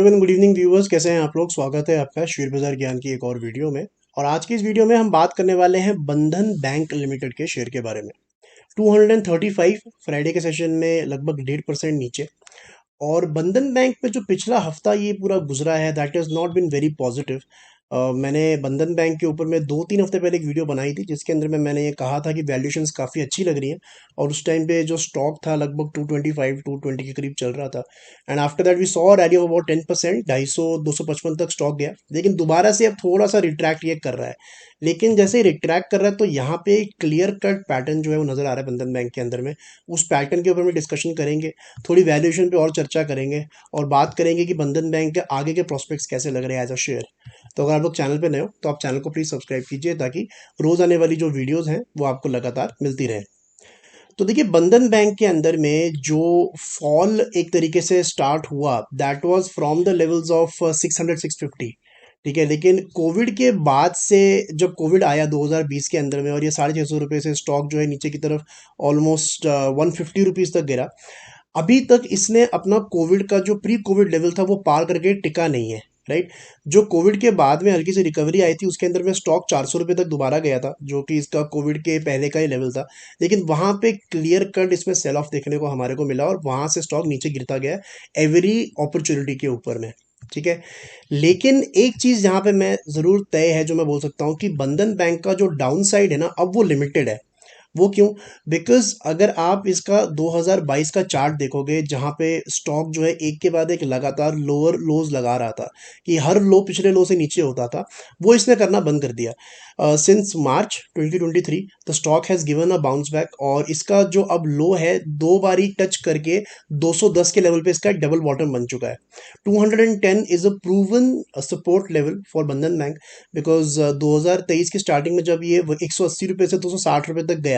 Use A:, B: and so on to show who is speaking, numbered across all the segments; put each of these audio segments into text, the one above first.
A: Everyone, good evening viewers. कैसे हैं आप लोग? स्वागत है आपका शेयर बाजार ज्ञान की एक और वीडियो में। और आज की इस वीडियो में हम बात करने वाले हैं बंधन बैंक लिमिटेड के शेयर के बारे में। 235 फ्राइडे के सेशन में लगभग 1.5% नीचे। और बंधन बैंक में जो पिछला हफ्ता ये पूरा गुजरा है, that is not been very positive. मैंने बंधन बैंक के ऊपर में 2-3 हफ्ते पहले एक वीडियो बनाई थी जिसके अंदर में मैंने ये कहा था कि वैल्यूएशंस काफ़ी अच्छी लग रही हैं। और उस टाइम पे जो स्टॉक था लगभग 225 220 के करीब चल रहा था। And after that we saw rally of about 10%, 250 255 तक स्टॉक गया। लेकिन दोबारा से अब थोड़ा सा रिट्रैक्ट ये कर रहा है। लेकिन जैसे ही रिट्रैक्ट कर रहा है तो यहाँ पे क्लियर कट पैटर्न जो है वो नज़र आ रहा है बंधन बैंक के अंदर में। उस पैटर्न के ऊपर में डिस्कशन करेंगे, थोड़ी वैल्यूएशन पे और चर्चा करेंगे और बात करेंगे कि बंधन बैंक के आगे के प्रोस्पेक्ट्स कैसे लग रहे हैं एज अ शेयर। तो अगर आप लोग चैनल पे नए हो तो आप चैनल को प्लीज़ सब्सक्राइब कीजिए ताकि रोज़ आने वाली जो वीडियोस हैं वो आपको लगातार मिलती रहे। तो देखिए, बंधन बैंक के अंदर में जो फॉल एक तरीके से स्टार्ट हुआ, that was from the levels of 600 650। ठीक है, लेकिन कोविड के बाद से जब कोविड आया 2020 के अंदर में और ये 650 रुपये से स्टॉक जो है नीचे की तरफ ऑलमोस्ट 150 रुपीज़ तक गिरा। अभी तक इसने अपना कोविड का जो प्री कोविड लेवल था वो पार करके टिका नहीं है। राइट। जो कोविड के बाद में हल्की सी रिकवरी आई थी उसके अंदर में स्टॉक 400 रुपये तक दोबारा गया था, जो कि इसका कोविड के पहले का ही लेवल था। लेकिन वहां पे क्लियर कट इसमें सेल ऑफ देखने को हमारे को मिला और वहां से स्टॉक नीचे गिरता गया एवरी अपॉर्चुनिटी के ऊपर में। ठीक है। लेकिन एक चीज यहाँ पे मैं जरूर तय है जो मैं बोल सकता हूँ कि बंधन बैंक का जो डाउन साइड है ना, अब वो लिमिटेड है। वो क्यों? बिकॉज अगर आप इसका 2022 का चार्ट देखोगे जहां पे स्टॉक जो है एक के बाद एक लगातार लोअर लोज लगा रहा था, कि हर लो पिछले लो से नीचे होता था, वो इसने करना बंद कर दिया। Since March 2023 the stock has given a bounce back और इसका जो अब लो है दो बारी टच करके 210 के लेवल पे इसका डबल बॉटम बन चुका है। 210 is a proven support level for बंधन बैंक। बिकॉज 2023 की स्टार्टिंग में जब ये 180 रुपये से 260 रुपये तक गया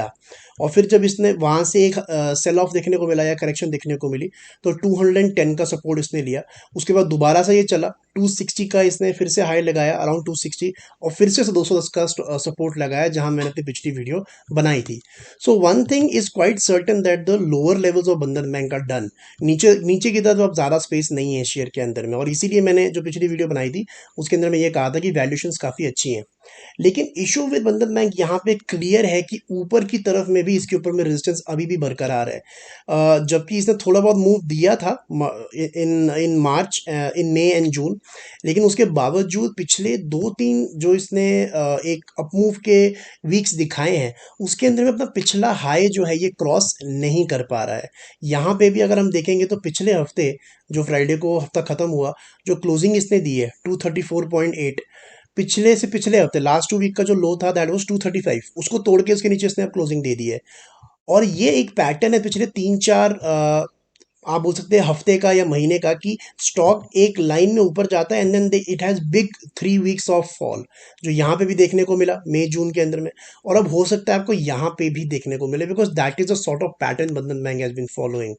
A: और फिर जब इसने वहाँ से एक सेल ऑफ देखने को मिला या करेक्शन देखने को मिली तो 210 का सपोर्ट इसने लिया। उसके बाद दोबारा से ये चला 260 का, इसने फिर से हाई लगाया अराउंड 260 और फिर से 210 का सपोर्ट लगाया जहां मैंने अपनी पिछली वीडियो बनाई थी। So one thing is quite certain that the lower levels of बंधन बैंक आर डन। नीचे नीचे की तरफ अब ज़्यादा स्पेस नहीं है शेयर के अंदर में, और इसीलिए मैंने जो पिछली वीडियो बनाई थी उसके अंदर मैं ये कहा था कि वैल्यूएशंस काफ़ी अच्छी हैं। लेकिन इशू विद बंधन बैंक यहाँ पे क्लियर है कि ऊपर की तरफ में भी इसके ऊपर में रेजिस्टेंस अभी भी बरकरार है। जबकि इसने थोड़ा बहुत मूव दिया था इन इन मार्च, इन मई एंड जून। लेकिन उसके बावजूद पिछले 2-3 जो इसने एक अपमूव के वीक्स दिखाए हैं उसके अंदर में अपना पिछला हाई जो है ये क्रॉस नहीं कर पा रहा है। यहाँ पे भी अगर हम देखेंगे तो पिछले हफ्ते जो फ्राइडे को हफ्ता खत्म हुआ, जो क्लोजिंग इसने दी है 234.8, पिछले से पिछले हफ्ते लास्ट 2 वीक का जो लो था दैट वाज 235, उसको तोड़ के उसके नीचे इसने अब क्लोजिंग दे दी है। और ये एक पैटर्न है पिछले 3-4 आप बोल सकते हैं हफ्ते का या महीने का, कि स्टॉक एक लाइन में ऊपर जाता है and then it has big 3 weeks of fall, जो यहाँ पे भी देखने को मिला मई जून के अंदर में। और अब हो सकता है आपको यहाँ पे भी देखने को मिले because that is a sort of pattern Bandhan bank has been following.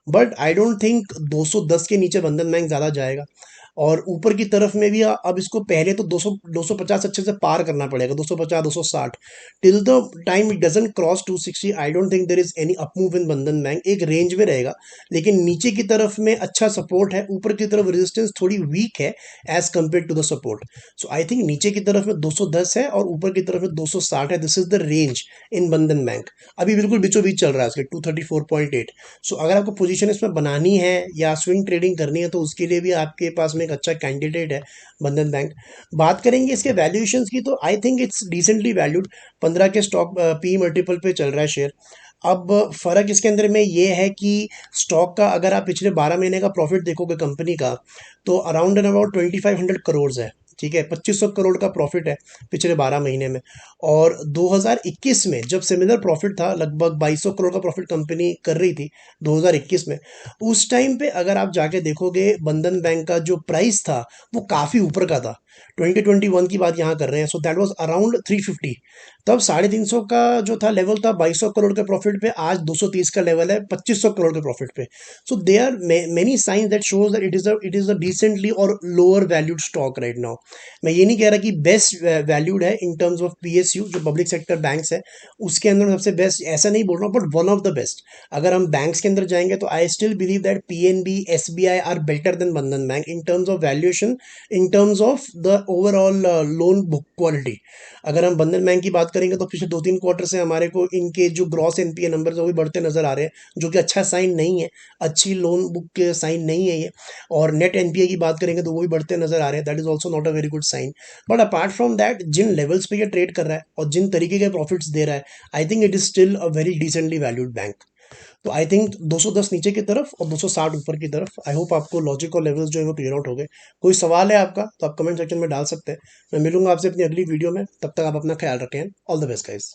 A: But I don't think 210 के नीचे बंधन बैंक ज़्यादा जाएगा। और ऊपर की तरफ में भी अब इसको पहले तो 200 250 अच्छे से पार करना पड़ेगा, 250 260। Till the time it doesn't cross 260 I don't think there is any up move in Bandhan Bank. एक रेंज में रहेगा लेकिन नीचे की तरफ में अच्छा सपोर्ट है, ऊपर की तरफ रेजिस्टेंस थोड़ी वीक है as compare to the support. So I think नीचे की तरफ में 210 है और ऊपर की तरफ में 260 है। This is the range in Bandhan bank. अभी बिल्कुल बीचों बीच चल रहा है इसके 234.8। सो अगर आपको पोजीशन इसमें बनानी है या स्विंग ट्रेडिंग करनी है तो उसके लिए भी आपके पास में एक अच्छा कैंडिडेट है बंधन बैंक। बात करेंगे इसके वैल्यूएशंस की तो I think it's decently valued. 15 के स्टॉक पी मल्टीपल पे चल रहा है शेयर। अब फर्क इसके अंदर में ये है कि स्टॉक का अगर आप पिछले 12 महीने का प्रॉफिट देखोगे कंपनी का तो अराउंड एंड अबाउट 2500 करोड़ है। ठीक है, 2500 करोड़ का प्रॉफिट है पिछले 12 महीने में। और 2021 में जब सिमिलर प्रॉफिट था, लगभग 2200 करोड़ का प्रॉफिट कंपनी कर रही थी 2021 में, उस टाइम पे अगर आप जाके देखोगे बंधन बैंक का जो प्राइस था वो काफ़ी ऊपर का था। 2021 की बात यहाँ कर रहे हैं, सो दैट वाज अराउंड 350। तब 350 का जो था लेवल था 2200 करोड़ के प्रॉफिट पे, आज 230 का लेवल है 2500 करोड़ के प्रॉफिट पे। So there are many signs that shows that it is a decently और lower valued stock right now. मैं ये नहीं कह रहा कि बेस्ट वैल्यूड है इन टर्म्स ऑफ पीएसयू, जो पब्लिक सेक्टर बैंक्स है उसके अंदर सबसे बेस्ट ऐसा नहीं बोल रहा हूँ, but one of the best. अगर हम बैंक्स के अंदर जाएंगे तो I still believe that PNB, SBI are better than Bandhan bank in terms of valuation, in terms of the overall loan book quality. अगर हम बंधन बैंक की बात करेंगे तो पिछले 2-3 क्वार्टर से हमारे को इनके जो ग्रॉस एनपीए नंबर्स वो भी बढ़ते नजर आ रहे हैं, जो कि अच्छा साइन नहीं है, अच्छी लोन बुक के साइन नहीं है ये। और नेट एनपीए की बात करेंगे तो वो भी बढ़ते नजर आ रहे हैं, that is also not a very good sign. But apart from that, जिन लेवल्स पे ये ट्रेड कर रहा है और जिन तरीके के प्रॉफिट्स दे रहा है, I think it is still a very decently valued bank. तो आई थिंक 210 नीचे की तरफ और 260 ऊपर की तरफ। आई होप आपको लॉजिक और लेवल्स जो है वो क्लियर आउट हो गए। कोई सवाल है आपका तो आप कमेंट सेक्शन में डाल सकते हैं। मैं मिलूंगा आपसे अपनी अगली वीडियो में, तब तक आप अपना ख्याल रखें। All the best guys.